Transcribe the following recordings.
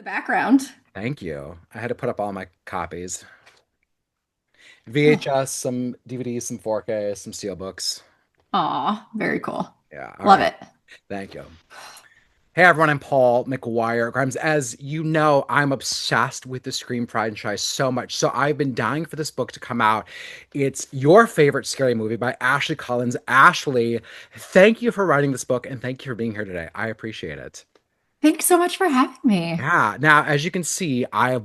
background. Thank you. I had to put up all my copies. Oh, VHS, some DVDs, some 4K, some steelbooks. aw, very cool. Yeah, all Love right. it. Thank you. Hey everyone, I'm Paul McGuire Grimes. As you know, I'm obsessed with the Scream franchise so much. So I've been dying for this book to come out. It's your favorite scary movie by Ashley Cullins. Ashley, thank you for writing this book and thank you for being here today. I appreciate it. Thanks so much for having me. Yeah. Now, as you can see, I have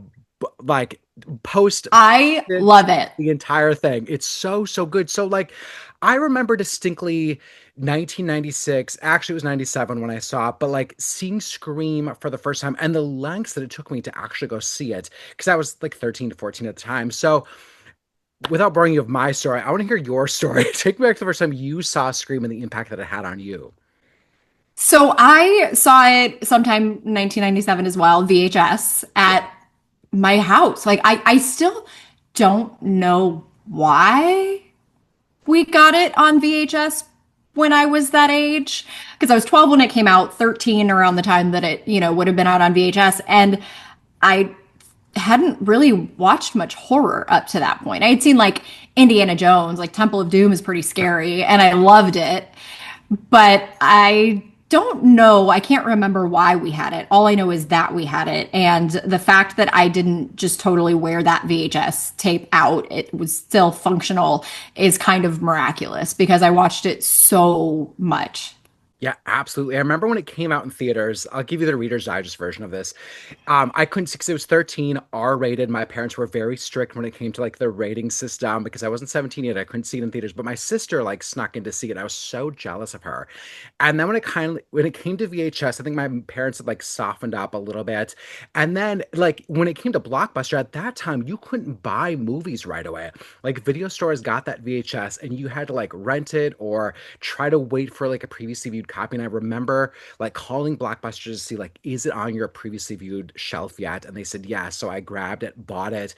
like post I love it. the entire thing. It's so good. So like I remember distinctly 1996, actually it was 97 when I saw it, but like seeing Scream for the first time and the lengths that it took me to actually go see it because I was like 13 to 14 at the time. So without boring you of my story, I want to hear your story. Take me back to the first time you saw Scream and the impact that it had on you. So I saw it sometime 1997 as well, VHS Yeah. at my house. I still don't know why we got it on VHS when I was that age. Because I was 12 when it came out, 13 around the time that it would have been out on VHS. And I hadn't really watched much horror up to that point. I had seen like Indiana Jones, like Temple of Doom is pretty scary, and I loved it. But I don't know. I can't remember why we had it. All I know is that we had it. And the fact that I didn't just totally wear that VHS tape out, it was still functional, is kind of miraculous because I watched it so much. Yeah, absolutely. I remember when it came out in theaters. I'll give you the Reader's Digest version of this. I couldn't see because it was 13, R-rated. My parents were very strict when it came to like the rating system because I wasn't 17 yet. I couldn't see it in theaters, but my sister like snuck in to see it. I was so jealous of her. And then when it came to VHS, I think my parents had like softened up a little bit. And then like when it came to Blockbuster at that time, you couldn't buy movies right away. Like video stores got that VHS and you had to like rent it or try to wait for like a previously viewed copy. And I remember like calling Blockbuster to see like, is it on your previously viewed shelf yet? And they said yes. So I grabbed it, bought it,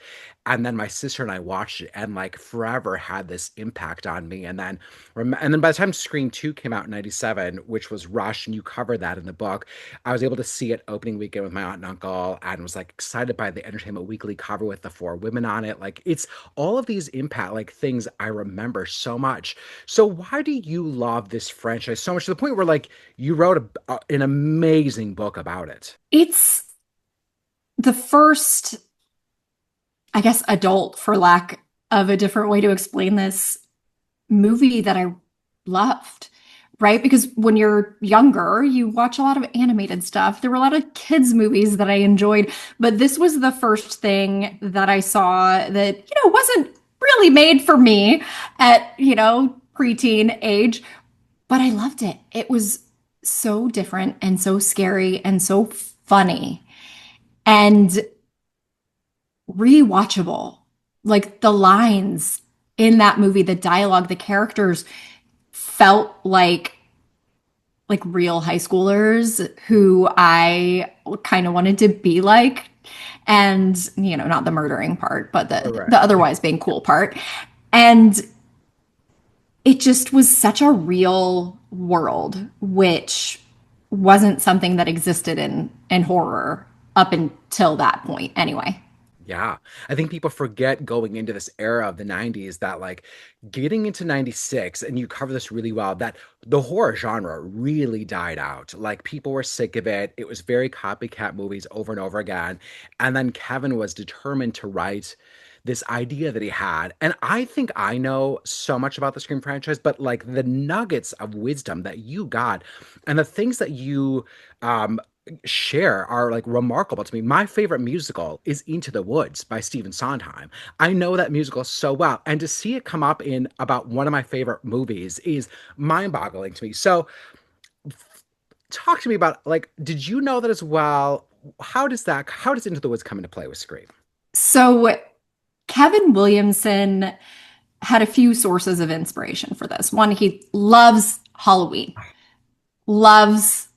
and then my sister and I watched it, and like forever had this impact on me. And then by the time Scream 2 came out in 97, which was Rush, and you covered that in the book, I was able to see it opening weekend with my aunt and uncle and was like excited by the Entertainment Weekly cover with the four women on it. Like it's all of these impact like things I remember so much. So why do you love this franchise so much to the point where like you wrote an amazing book about it? It's the first, I guess, adult, for lack of a different way to explain this, movie that I loved, right? Because when you're younger, you watch a lot of animated stuff. There were a lot of kids' movies that I enjoyed, but this was the first thing that I saw that, wasn't really made for me at, preteen age, but I loved it. It was so different and so scary and so funny and rewatchable. Like the lines in that movie, the dialogue, the characters felt like real high schoolers who I kind of wanted to be like. And, not the murdering part, but the Right. otherwise being cool part. And it just was such a real world, which wasn't something that existed in horror up until that point anyway. Yeah. I think people forget going into this era of the 90s that like getting into 96, and you cover this really well, that the horror genre really died out. Like people were sick of it. It was very copycat movies over and over again. And then Kevin was determined to write this idea that he had. And I think I know so much about the Scream franchise, but like the nuggets of wisdom that you got and the things that you share are like remarkable to me. My favorite musical is Into the Woods by Stephen Sondheim. I know that musical so well, and to see it come up in about one of my favorite movies is mind-boggling to me. So, talk to me about like, did you know that as well? How does Into the Woods come into play with Scream? So Kevin Williamson had a few sources of inspiration for this. One, he loves Halloween, loves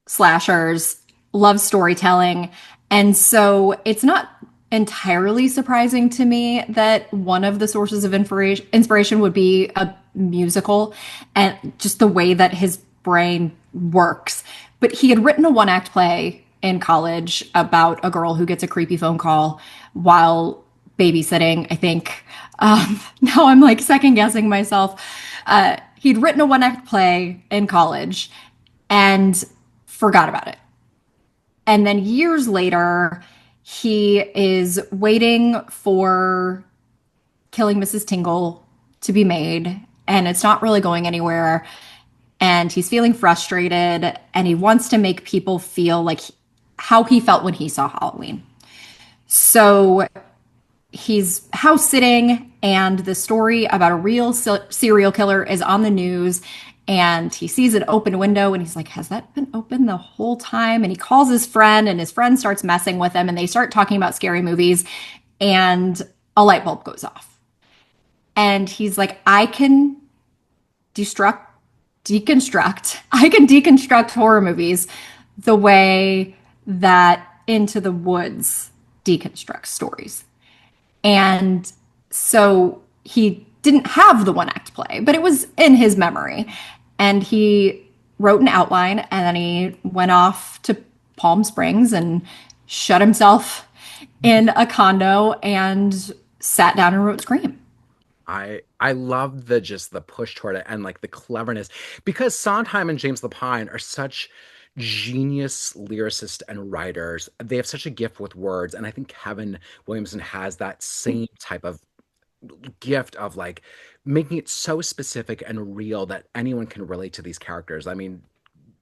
slashers, loves storytelling. And so it's not entirely surprising to me that one of the sources of inspiration would be a musical and just the way that his brain works. But he had written a one act play in college about a girl who gets a creepy phone call while babysitting, I think. Now I'm like second guessing myself. He'd written a one act play in college and forgot about it. And then years later, he is waiting for Killing Mrs. Tingle to be made, and it's not really going anywhere. And he's feeling frustrated, and he wants to make people feel like how he felt when he saw Halloween. So he's house sitting, and the story about a real serial killer is on the news. And he sees an open window and he's like, has that been open the whole time? And he calls his friend, and his friend starts messing with him, and they start talking about scary movies. And a light bulb goes off. And he's like, I can destruct, I can deconstruct horror movies the way that Into the Woods deconstructs stories. And so he didn't have the one act play, but it was in his memory. And he wrote an outline, and then he went off to Palm Springs and shut himself in a condo and sat down and wrote Scream. I love the just the push toward it and like the cleverness because Sondheim and James Lapine are such genius lyricists and writers. They have such a gift with words, and I think Kevin Williamson has that same type of gift of like making it so specific and real that anyone can relate to these characters. I mean,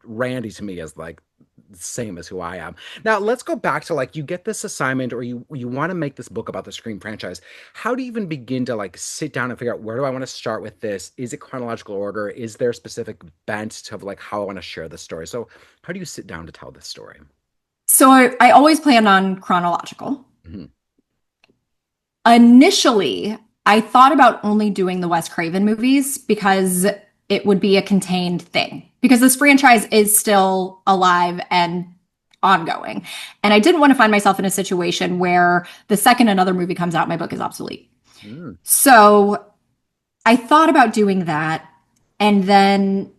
Randy to me is like the same as who I am. Now, let's go back to like you get this assignment or you want to make this book about the Scream franchise. How do you even begin to like sit down and figure out where do I want to start with this? Is it chronological order? Is there a specific bent to like how I want to share this story? So, how do you sit down to tell this story? So I always planned on chronological. Mhm. Initially, I thought about only doing the Wes Craven movies because it would be a contained thing, because this franchise is still alive and ongoing. And I didn't want to find myself in a situation where the second another movie comes out, my book is obsolete. Mm, So I thought about doing that and then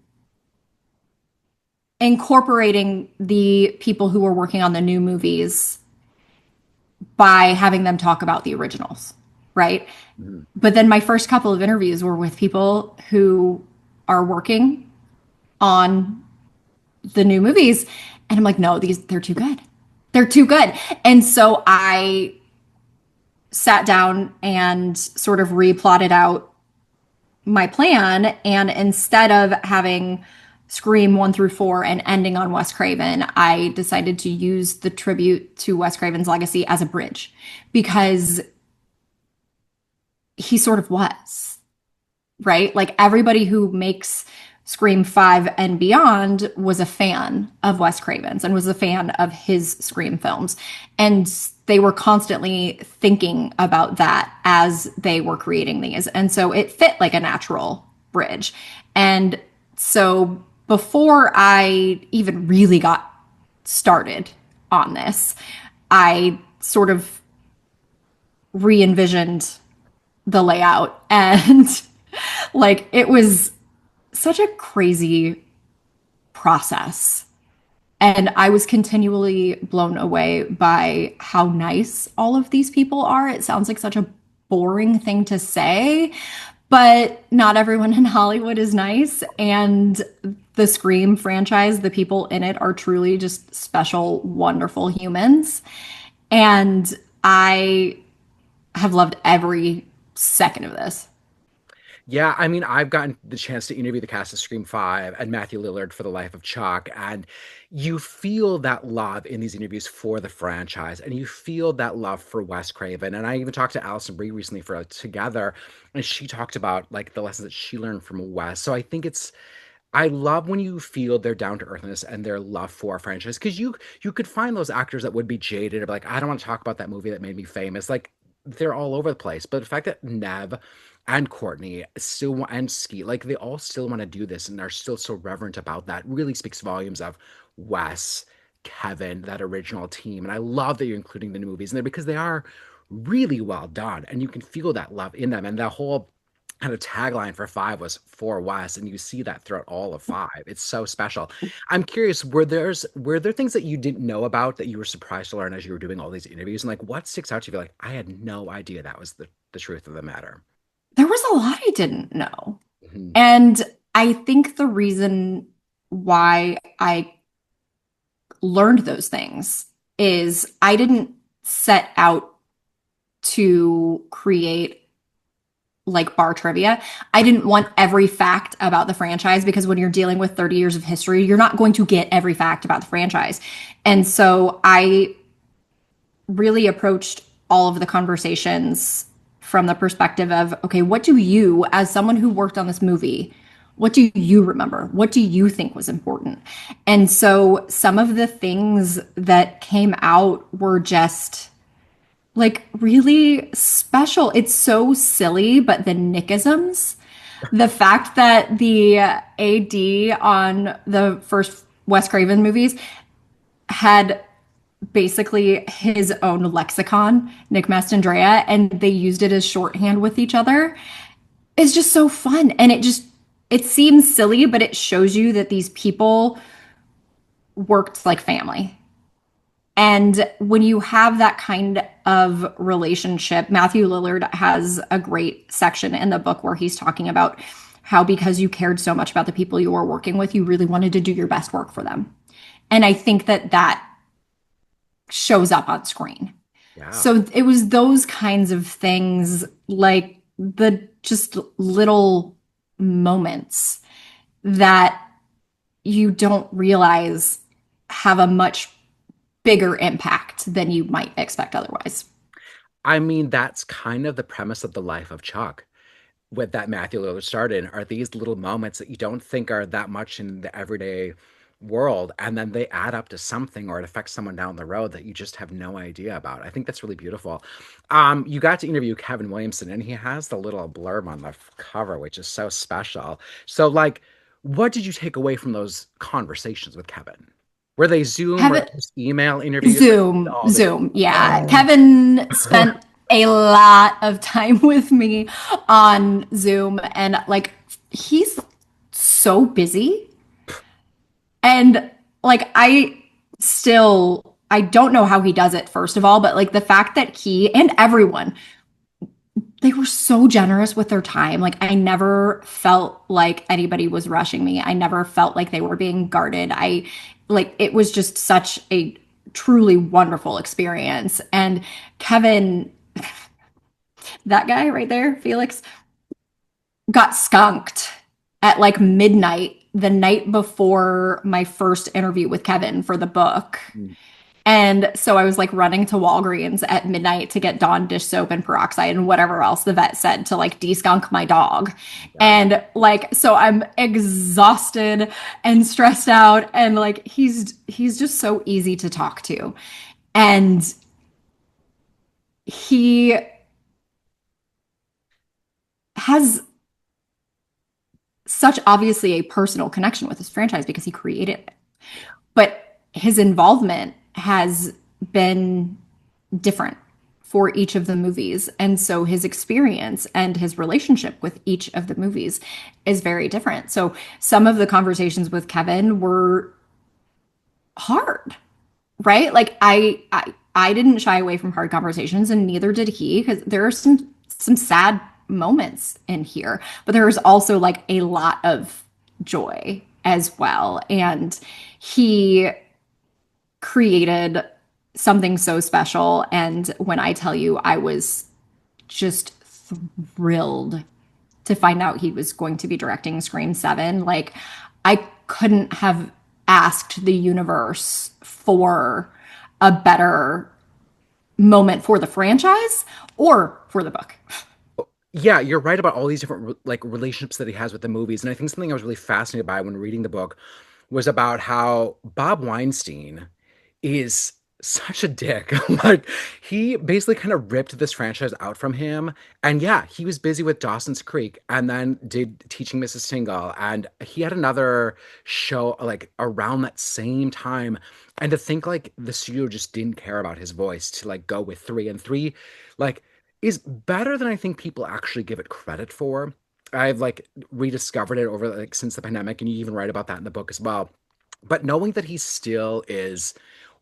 incorporating the people who were working on the new movies by having them talk about the originals, right? mhm. But then my first couple of interviews were with people who are working on the new movies. And I'm like, no, they're too good. They're too good. And so I sat down and sort of replotted out my plan. And instead of having Scream 1 through 4 and ending on Wes Craven, I decided to use the tribute to Wes Craven's legacy as a bridge because he sort of was, right? Like everybody who makes Scream 5 and beyond was a fan of Wes Craven's and was a fan of his Scream films. And they were constantly thinking about that as they were creating these. And so it fit like a natural bridge. And so before I even really got started on this, I sort of re envisioned the layout and like it was such a crazy process. And I was continually blown away by how nice all of these people are. It sounds like such a boring thing to say, but not everyone in Hollywood is nice. And the Scream franchise, the people in it are truly just special, wonderful humans. And I have loved every second of this. Yeah, I mean, I've gotten the chance to interview the cast of Scream 5 and Matthew Lillard for The Life of Chuck, and you feel that love in these interviews for the franchise, and you feel that love for Wes Craven. And I even talked to Alison Brie recently for Together, and she talked about like the lessons that she learned from Wes. So I think it's I love when you feel their down to earthness and their love for a franchise because you could find those actors that would be jaded or be like, I don't want to talk about that movie that made me famous. Like they're all over the place. But the fact that Nev and Courtney still and Skeet, like they all still want to do this and are still so reverent about that really speaks volumes of Wes, Kevin, that original team. And I love that you're including the new movies in there because they are really well done and you can feel that love in them and the whole kind of tagline for five was for West, and you see that throughout all of five. It's so special. I'm curious, were there things that you didn't know about that you were surprised to learn as you were doing all these interviews? And like what sticks out to you? Like, I had no idea that was the truth of the matter. There was a lot I didn't know. Mhm. And I think the reason why I learned those things is I didn't set out to create like bar trivia. I didn't want every fact about the franchise because when you're dealing with 30 years of history, you're not going to get every fact about the franchise. And so I really approached all of the conversations from the perspective of, okay, what do you, as someone who worked on this movie, what do you remember? What do you think was important? And so some of the things that came out were just like really special. It's so silly, but the Nickisms, the fact that the AD on the first Wes Craven movies had basically his own lexicon, Nick Mastandrea, and they used it as shorthand with each other. It's just so fun. And it seems silly, but it shows you that these people worked like family. And when you have that kind of relationship, Matthew Lillard has a great section in the book where he's talking about how because you cared so much about the people you were working with, you really wanted to do your best work for them. And I think that that shows up on screen. Yeah. So it was those kinds of things, like the just little moments that you don't realize have a much bigger impact than you might expect otherwise. I mean, that's kind of the premise of the life of Chuck with that Matthew Lillard started in, are these little moments that you don't think are that much in the everyday world, and then they add up to something or it affects someone down the road that you just have no idea about. I think that's really beautiful. You got to interview Kevin Williamson, and he has the little blurb on the cover, which is so special. So, like, what did you take away from those conversations with Kevin? Were they Zoom or Kevin, just email interviews? Like, all the Zoom. Yeah. oh. Kevin spent a lot of time with me on Zoom and like he's so busy and like I don't know how he does it first of all, but like the fact that he and everyone they were so generous with their time. Like I never felt like anybody was rushing me. I never felt like they were being guarded. I like it was just such a truly wonderful experience. And Kevin, that guy right there, Felix, got skunked at like midnight the night before my first interview with Kevin for the book. And so I was like running to Walgreens at midnight to get Dawn dish soap and peroxide and whatever else the vet said to like de-skunk my dog. God. And like so I'm exhausted and stressed out and like he's just so easy to talk to. And he has such obviously a personal connection with this franchise because he created it. But his involvement has been different for each of the movies. And so his experience and his relationship with each of the movies is very different. So some of the conversations with Kevin were hard, right? Like I didn't shy away from hard conversations and neither did he because there are some sad moments in here, but there is also like a lot of joy as well. And he created something so special. And when I tell you, I was just thrilled to find out he was going to be directing Scream 7. Like, I couldn't have asked the universe for a better moment for the franchise or for the book. Yeah, you're right about all these different like relationships that he has with the movies, and I think something I was really fascinated by when reading the book was about how Bob Weinstein is such a dick. Like he basically kind of ripped this franchise out from him. And yeah, he was busy with Dawson's Creek and then did Teaching Mrs. Tingle. And he had another show like around that same time. And to think like the studio just didn't care about his voice to like go with three and three, like is better than I think people actually give it credit for. I've like rediscovered it over like since the pandemic, and you even write about that in the book as well. But knowing that he still is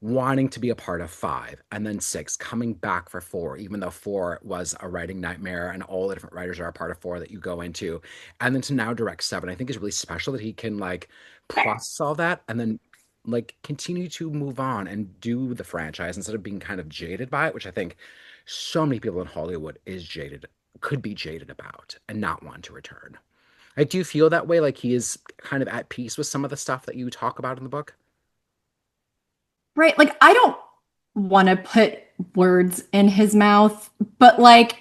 wanting to be a part of five and then six, coming back for four, even though four was a writing nightmare and all the different writers are a part of four that you go into, and then to now direct seven, I think is really special that he can like process all that and then like continue to move on and do the franchise instead of being kind of jaded by it, which I think so many people in Hollywood is jaded, could be jaded about and not want to return. Like, do you feel that way? Like he is kind of at peace with some of the stuff that you talk about in the book? Right? Like, I don't want to put words in his mouth, but like,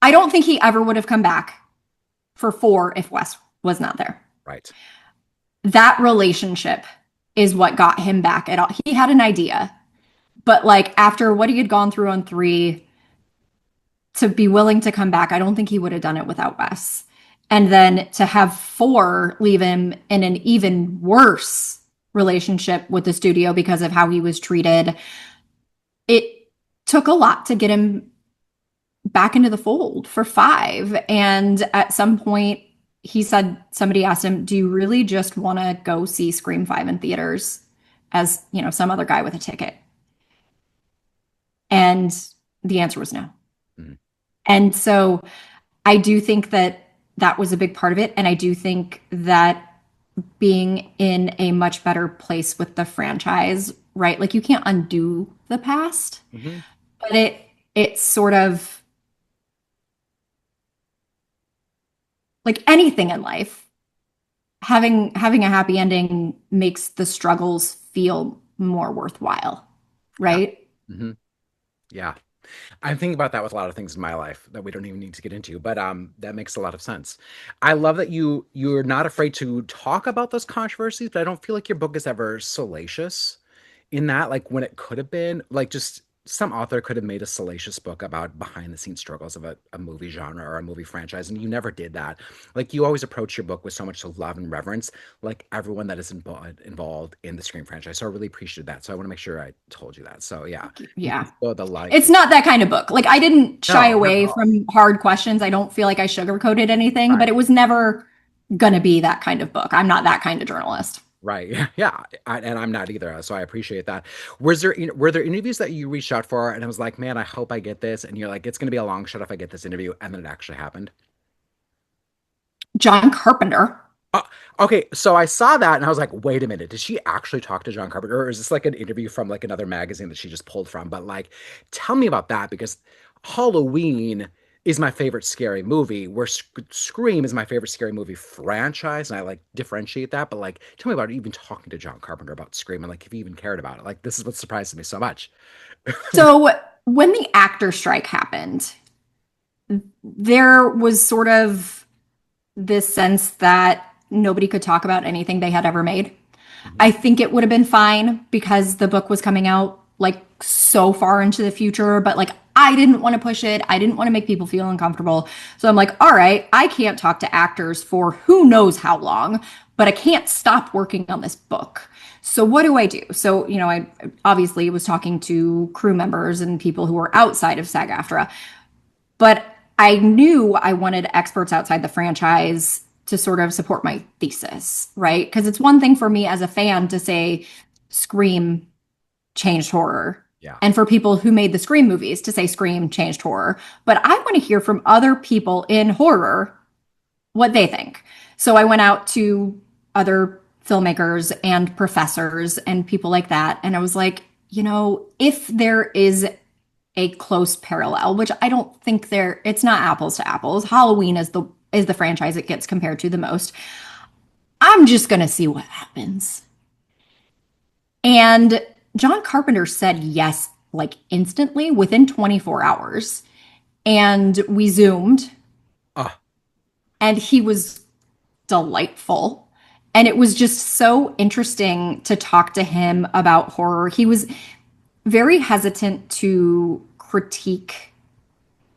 I don't think he ever would have come back for four if Wes was not there. Right. That relationship is what got him back at all. He had an idea, but like, after what he had gone through on three, to be willing to come back, I don't think he would have done it without Wes. And then to have four leave him in an even worse relationship with the studio because of how he was treated, it took a lot to get him back into the fold for five. And at some point, he said, somebody asked him, "Do you really just want to go see Scream 5 in theaters as, some other guy with a ticket?" And the answer was no. Mhm. And so I do think that that was a big part of it. And I do think that being in a much better place with the franchise, right? Like, you can't undo the past, Mhm. but it's sort of like anything in life. Having a happy ending makes the struggles feel more worthwhile, Yeah. right? Hmm. Yeah. I'm thinking about that with a lot of things in my life that we don't even need to get into, but that makes a lot of sense. I love that you're not afraid to talk about those controversies, but I don't feel like your book is ever salacious in that, like when it could have been, like just some author could have made a salacious book about behind the scenes struggles of a movie genre or a movie franchise, and you never did that. Like you always approach your book with so much love and reverence, like everyone that is involved in the Scream franchise. So I really appreciated that. So I want to make sure I told you that. So yeah, you can Yeah. feel the light. It's not that kind of book. Like, I didn't shy No, not at away all. from hard questions. I don't feel like I sugarcoated anything, but Right. it was never gonna be that kind of book. I'm not that kind of journalist. Right. Yeah. And I'm not either. So I appreciate that. Were there interviews that you reached out for and I was like, man, I hope I get this. And you're like, it's going to be a long shot if I get this interview. And then it actually happened. John Carpenter. Uh, okay. So I saw that and I was like, wait a minute. Did she actually talk to John Carpenter? Or is this like an interview from like another magazine that she just pulled from? But like, tell me about that because Halloween is my favorite scary movie, where Scream is my favorite scary movie franchise. And I like differentiate that. But like, tell me about even talking to John Carpenter about Scream and like if he even cared about it. Like, this is what surprises me so much. So when the actor strike happened, there was sort of this sense that nobody could talk about anything they had ever made. Mhm. I think it would have been fine because the book was coming out like so far into the future, but like, I didn't want to push it. I didn't want to make people feel uncomfortable. So I'm like, all right, I can't talk to actors for who knows how long, but I can't stop working on this book. So what do I do? So, I obviously was talking to crew members and people who were outside of SAG-AFTRA, but I knew I wanted experts outside the franchise to sort of support my thesis, right? Because it's one thing for me as a fan to say Scream changed horror. Yeah. And for people who made the Scream movies to say Scream changed horror. But I want to hear from other people in horror what they think. So I went out to other filmmakers and professors and people like that. And I was like, if there is a close parallel, which I don't think it's not apples to apples. Halloween is the franchise it gets compared to the most. I'm just gonna see what happens. And John Carpenter said yes, like instantly within 24 hours. And we zoomed, Oh, and he was delightful. And it was just so interesting to talk to him about horror. He was very hesitant to critique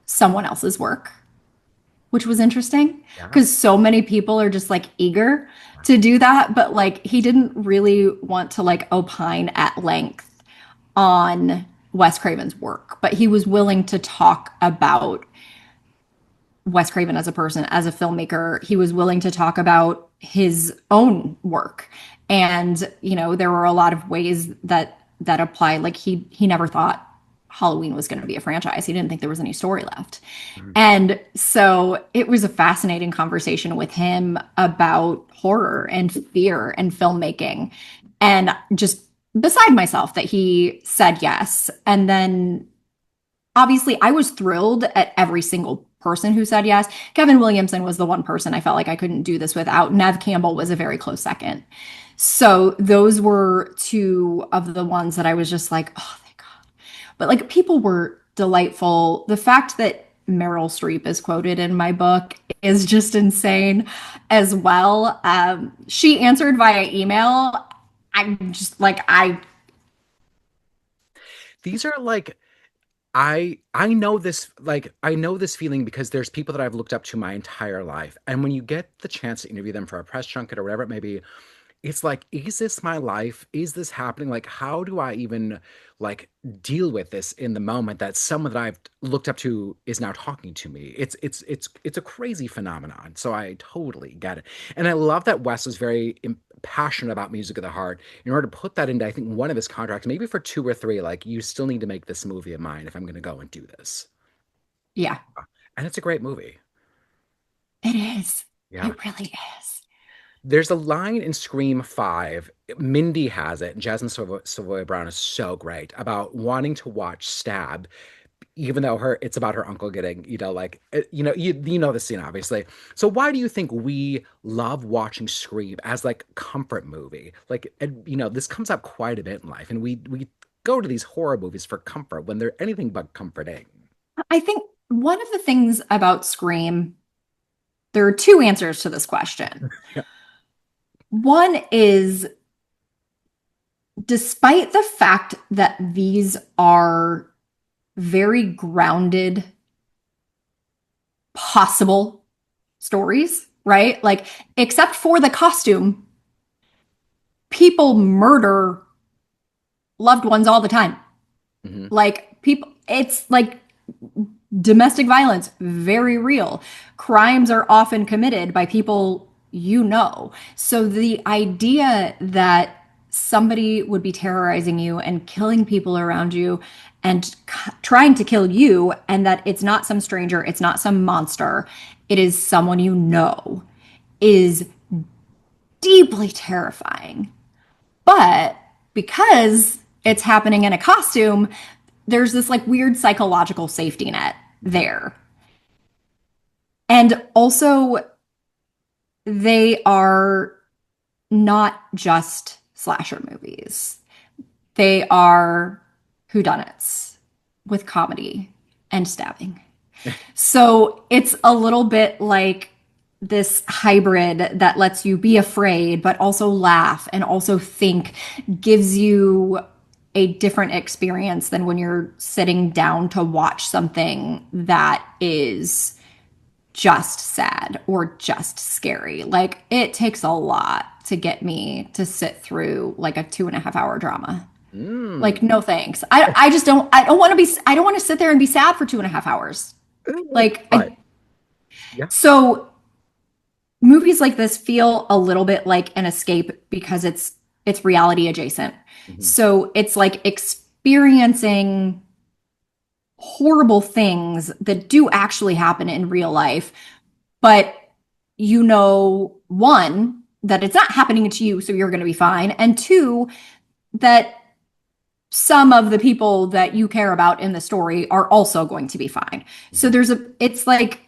someone else's work, which was interesting yeah. because so many people are just like eager to do that. But like, he didn't really want to like opine at length on Wes Craven's work, but he was willing to talk about Wes Craven as a person, as a filmmaker. He was willing to talk about his own work. And, there were a lot of ways that apply. Like he never thought Halloween was going to be a franchise. He didn't think there was any story left. Mhm. And so it was a fascinating conversation with him about horror and fear and filmmaking. And just beside myself that he said yes. And then obviously I was thrilled at every single person who said yes. Kevin Williamson was the one person I felt like I couldn't do this without. Nev Campbell was a very close second. So those were two of the ones that I was just like, oh, thank God. But like people were delightful. The fact that Meryl Streep is quoted in my book is just insane as well. She answered via email. I'm just like, These are like I know this feeling because there's people that I've looked up to my entire life. And when you get the chance to interview them for a press junket or whatever it may be, it's like, is this my life? Is this happening? Like, how do I even like deal with this in the moment that someone that I've looked up to is now talking to me? It's a crazy phenomenon. So I totally get it. And I love that Wes is very passionate about music of the heart. In order to put that into, I think, one of his contracts, maybe for two or three, like, you still need to make this movie of mine if I'm going to go and do this. yeah, And it's a great movie. it is. Yeah. It really is. There's a line in Scream 5, Mindy has it, and Jasmine Savoy Brown is so great, about wanting to watch Stab, even though it's about her uncle getting, you know the scene, obviously. So why do you think we love watching Scream as like comfort movie? Like, this comes up quite a bit in life, and we go to these horror movies for comfort when they're anything but comforting. I think one of the things about Scream, there are two answers to this question. Yeah. One is, despite the fact that these are very grounded, possible stories, right? Like, except for the costume, people murder loved ones all the time. Hmm. Like, people, it's like domestic violence, very real. Crimes are often committed by people you know. So the idea that somebody would be terrorizing you and killing people around you and trying to kill you, and that it's not some stranger, it's not some monster, it is someone you know, is deeply terrifying. But because it's happening in a costume, there's this like weird psychological safety net there. And also, they are not just slasher movies. They are whodunits with comedy and stabbing. So it's a little bit like this hybrid that lets you be afraid, but also laugh and also think, gives you a different experience than when you're sitting down to watch something that is just sad or just scary. Like it takes a lot to get me to sit through like a 2.5 hour drama. Like, Mm. no thanks. I don't want to be, I don't want to sit there and be sad for 2.5 hours. Like, But yeah. so movies like this feel a little bit like an escape because it's reality adjacent. Mhm. So it's like experiencing horrible things that do actually happen in real life, but one, that it's not happening to you, so you're going to be fine, and two, that some of the people that you care about in the story are also going to be fine. So Mhm. it's like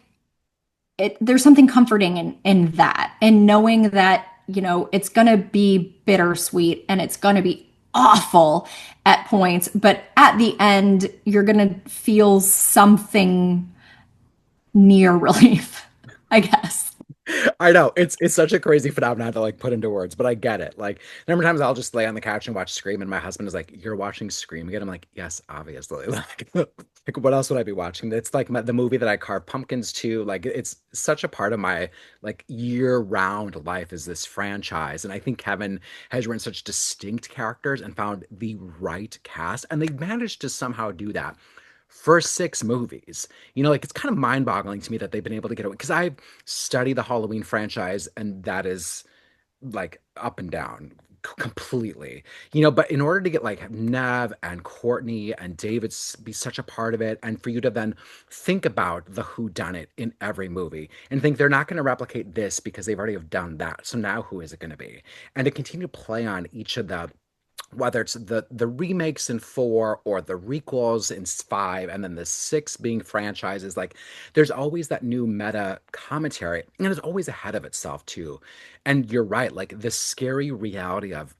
there's something comforting in that, and knowing that it's going to be bittersweet and it's going to be awful at points, but at the end you're going to feel something near relief, I guess. I know it's such a crazy phenomenon to like put into words, but I get it. Like, number of times I'll just lay on the couch and watch Scream, and my husband is like, "You're watching Scream again?" I'm like, "Yes, obviously." Like what else would I be watching? It's like the movie that I carve pumpkins to. Like, it's such a part of my like year-round life is this franchise, and I think Kevin has written such distinct characters and found the right cast, and they managed to somehow do that for 6 movies. Like it's kind of mind-boggling to me that they've been able to get away because I study the Halloween franchise, and that is like up and down completely. But in order to get like Nev and Courtney and David be such a part of it, and for you to then think about the who done it in every movie and think they're not going to replicate this because they've already have done that, so now who is it going to be? And to continue to play on each of the, whether it's the remakes in 4 or the requels in 5, and then the 6 being franchises, like there's always that new meta commentary, and it's always ahead of itself too. And you're right, like the scary reality of,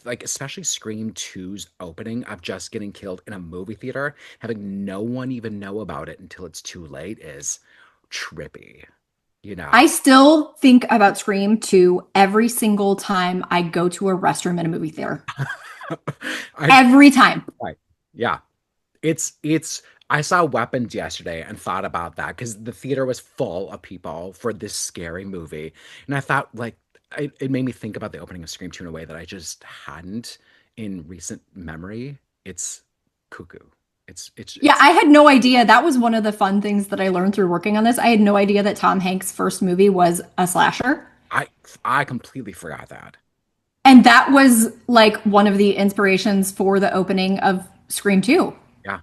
like, especially Scream 2's opening of just getting killed in a movie theater, having no one even know about it until it's too late, is trippy, you I know. still think about Scream 2 every single time I go to a restroom in a movie theater. I Every time. right. Yeah. It's I saw Weapons yesterday and thought about that because the theater was full of people for this scary movie. And I thought, like, it made me think about the opening of Scream 2 in a way that I just hadn't in recent memory. It's cuckoo. Yeah, It's I had no idea. That was one of the fun things that I learned through working on this. I had no idea that Tom Hanks' first movie was a slasher. I I completely forgot that. And that was like one of the inspirations for the opening of Scream 2. Yeah.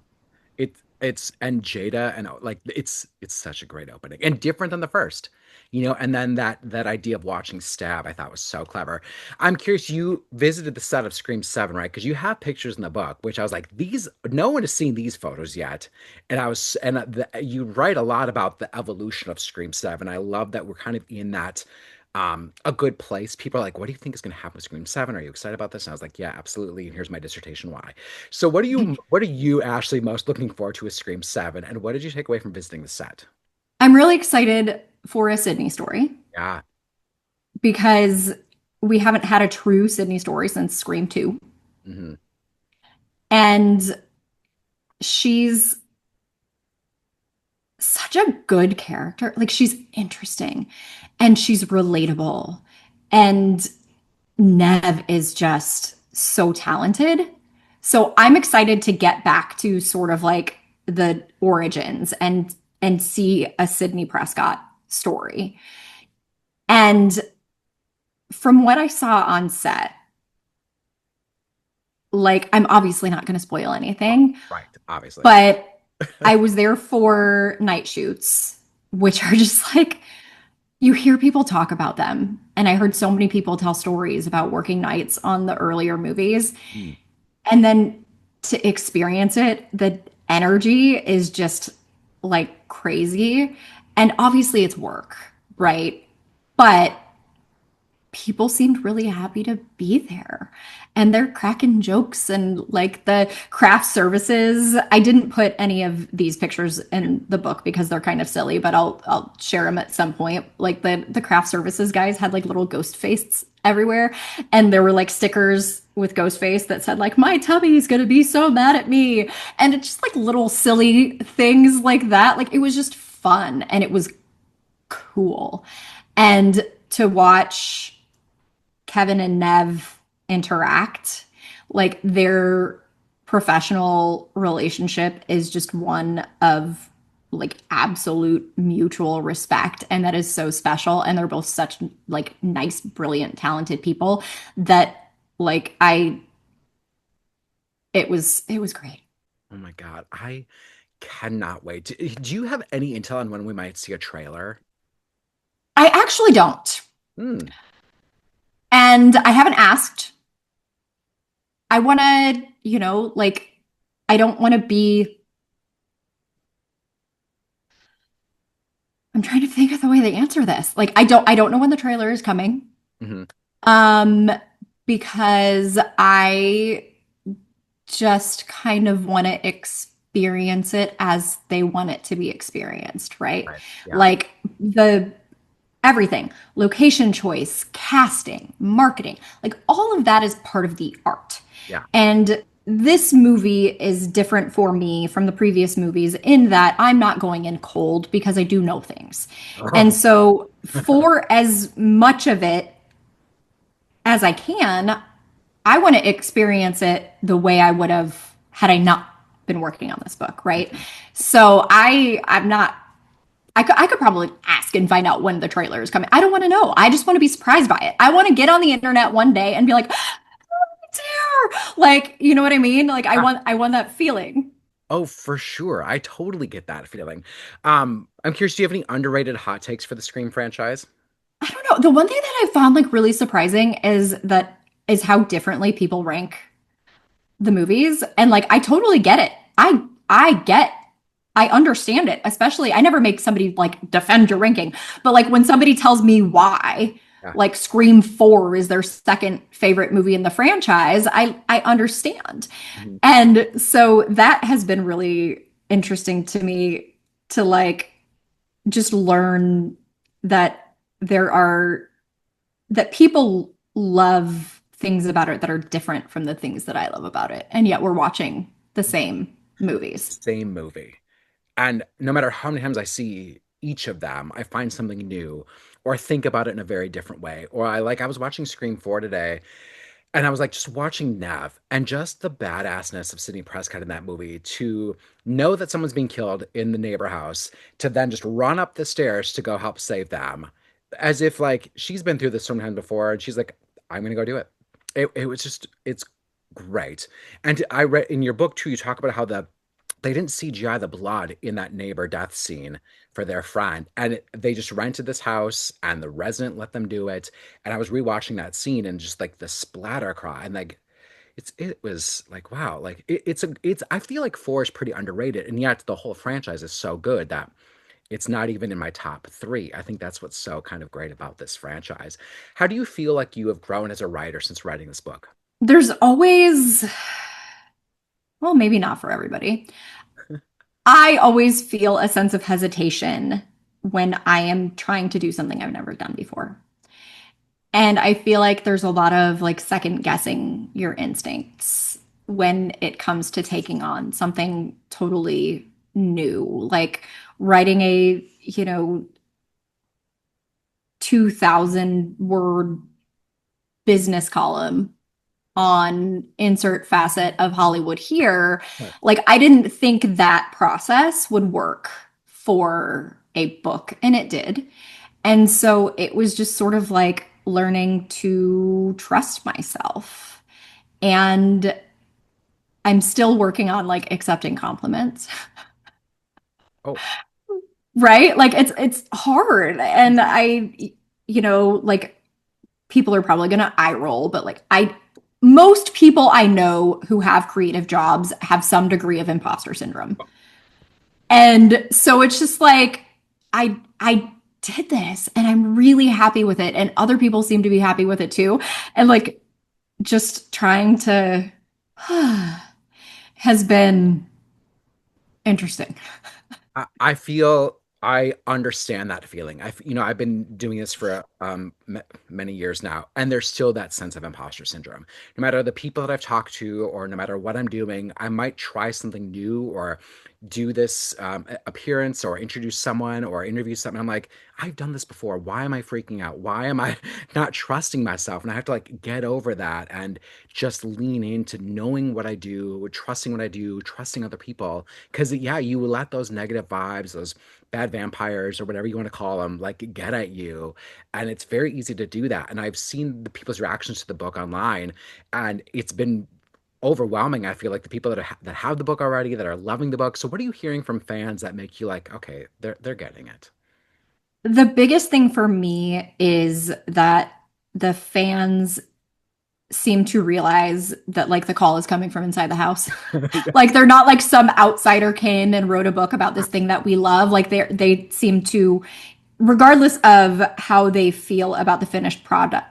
It's and Jada, and like it's such a great opening and different than the first, and then that idea of watching Stab I thought was so clever. I'm curious, you visited the set of Scream 7, right? Because you have pictures in the book, which I was like, these no one has seen these photos yet. You write a lot about the evolution of Scream 7. I love that we're kind of in that a good place. People are like, what do you think is going to happen with Scream 7? Are you excited about this? And I was like, yeah, absolutely. And here's my dissertation why. So what are you actually most looking forward to with Scream 7? And what did you take away from visiting the set? I'm really excited for a Sydney story Yeah. because we haven't had a true Sydney story since Scream 2. Hmm. And she's such a good character. Like she's interesting and she's relatable. And Nev is just so talented. So I'm excited to get back to sort of like the origins and see a Sydney Prescott story. And from what I saw on set, like I'm obviously not going to spoil anything, Right. Obviously. but I was there for night shoots, which are just like you hear people talk about them. And I heard so many people tell stories about working nights on the earlier movies. Mm, And then to experience it, the energy is just like crazy. And obviously it's work, right. right? But people seemed really happy to be there. And they're cracking jokes and like the craft services. I didn't put any of these pictures in the book because they're kind of silly, but I'll share them at some point. Like the craft services guys had like little ghost faces everywhere, and there were like stickers with ghost face that said like my tummy's gonna be so mad at me, and it's just like little silly things like that. Like it was just fun and it was cool, and to watch Kevin and Nev interact, like their professional relationship is just one of like absolute mutual respect, and that is so special, and they're both such like nice, brilliant, talented people that like I it was great. Oh my God. I cannot wait. Do you have any intel on when we might see a trailer? I actually don't, Hmm. and I haven't asked. I want to, like I don't want to be. I'm trying to think of the way they answer this. Like I don't know when the trailer is coming. Hmm. Um because I just kind of want to experience it as they want it to be experienced, right? Right. Yeah. Like the everything, location choice, casting, marketing, like all of that is part of the art. Yeah. And this movie is different for me from the previous movies in that I'm not going in cold because I do know things. And Oh. so, for as much of it as I can, I want to experience it the way I would have had I not been working on this book, right? So I'm not. I could probably ask and find out when the trailer is coming. I don't want to know. I just want to be surprised by it. I want to get on the internet one day and be like, dear, like, you know what I mean? Like, Ah, I want that feeling. oh, for sure. I totally get that feeling. I'm curious, do you have any underrated hot takes for the Scream franchise? I don't know. The one thing that I found like really surprising is how differently people rank the movies. And like I totally get it. I get I understand it. Especially I never make somebody like defend your ranking, but like when somebody tells me why Yeah. like Scream 4 is their second favorite movie in the franchise, I understand. Mhm. And so that has been really interesting to me to like just learn that there are that people love things about it that are different from the things that I love about it. And yet we're watching the same movies. Same movie. And no matter how many times I see each of them, I find something new or think about it in a very different way. Or I was watching Scream 4 today and I was like just watching Nev and just the badassness of Sidney Prescott in that movie to know that someone's being killed in the neighbor house, to then just run up the stairs to go help save them. As if like she's been through this so many times before and she's like, I'm gonna go do it. It was just it's great. And I read in your book too, you talk about how they didn't CGI the blood in that neighbor death scene for their friend. And they just rented this house and the resident let them do it. And I was rewatching that scene and just like the splatter cry and like it was like wow, like it's I feel like four is pretty underrated, and yet the whole franchise is so good that it's not even in my top three. I think that's what's so kind of great about this franchise. How do you feel like you have grown as a writer since writing this book? There's always, well, maybe not for everybody. I always feel a sense of hesitation when I am trying to do something I've never done before. And I feel like there's a lot of like second guessing your instincts when it comes to taking on something totally new, like writing a, 2000 word business column on insert facet of Hollywood here. Right. Like, I didn't think that process would work for a book, and it did. And so it was just sort of like learning to trust myself. And I'm still working on like accepting compliments, Oh, right? Like it's hard. And like people are probably going to eye roll, but like most people I know who have creative jobs have some degree of imposter syndrome. And so it's just like I did this and I'm really happy with it and other people seem to be happy with it too. And like just trying to has been interesting. I feel I understand that feeling. I've been doing this for many years now, and there's still that sense of imposter syndrome. No matter the people that I've talked to, or no matter what I'm doing, I might try something new or do this appearance or introduce someone or interview someone. I'm like, I've done this before. Why am I freaking out? Why am I not trusting myself? And I have to like get over that and just lean into knowing what I do, trusting what I do, trusting other people. Because yeah, you will let those negative vibes, those bad vampires or whatever you want to call them, like get at you. And it's very easy to do that. And I've seen the people's reactions to the book online, and it's been overwhelming. I feel like the people that have the book already, that are loving the book. So what are you hearing from fans that make you like, okay, they're getting it? The biggest thing for me is that the fans seem to realize that like the call is coming from inside the house. Yeah. Like they're not like some outsider came and wrote a book about this thing that we love. Like they seem to, regardless of how they feel about the finished product,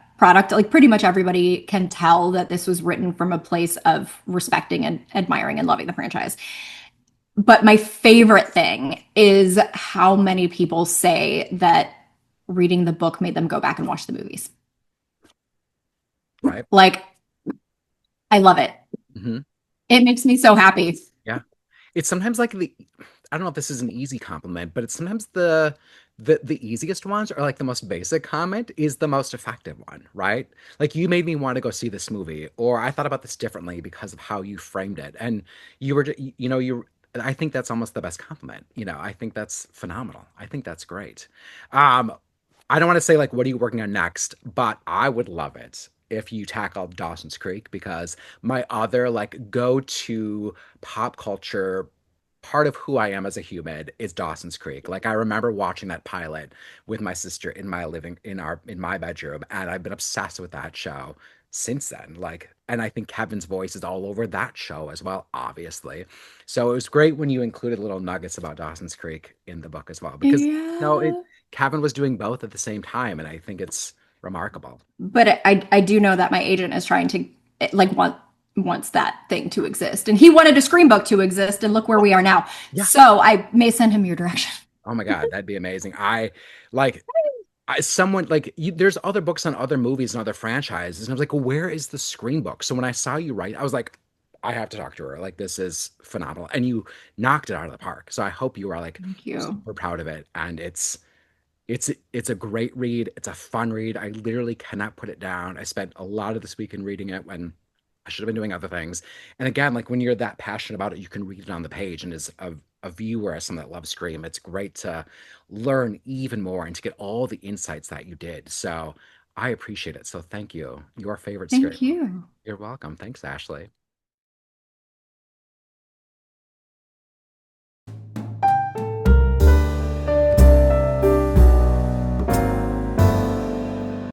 like pretty much everybody can tell that this was written from a place of respecting and admiring and loving the franchise. But my favorite thing is how many people say that reading the book made them go back and watch the movies. Right. Like, I love it. Hmm. It makes me so happy. Yeah. It's sometimes like I don't know if this is an easy compliment, but it's sometimes the easiest ones are like the most basic comment is the most effective one, right? Like you made me want to go see this movie, or I thought about this differently because of how you framed it. And you were, you know, you I think that's almost the best compliment. You know, I think that's phenomenal. I think that's great. Um, I don't want to say like what are you working on next, but I would love it if you tackled Dawson's Creek because my other like go-to pop culture part of who I am as a human is Dawson's Creek. Like I remember watching that pilot with my sister in my living in my bedroom, and I've been obsessed with that show since then. Like, and I think Kevin's voice is all over that show as well, obviously. So it was great when you included little nuggets about Dawson's Creek in the book as well, because no, it Yeah. Kevin was doing both at the same time, and I think it's remarkable. But I do know that my agent is trying to like wants that thing to exist. And he wanted a screen book to exist and look where we are now. Yeah. So I may send him your direction. Oh my God, that'd be amazing. I like someone like you, there's other books on other movies and other franchises, and I was like, well, where is the screen book? So when I saw you write, I was like, I have to talk to her. Like this is phenomenal, and you knocked it out of the park. So I hope you are like Thank you. super proud of it, and it's a great read. It's a fun read. I literally cannot put it down. I spent a lot of this weekend reading it when I should have been doing other things. And again, like when you're that passionate about it, you can read it on the page. And as a viewer, as someone that loves Scream, it's great to learn even more and to get all the insights that you did. So I appreciate it. So thank you. Your favorite Scary Thank Movie. you. You're welcome. Thanks, Ashley.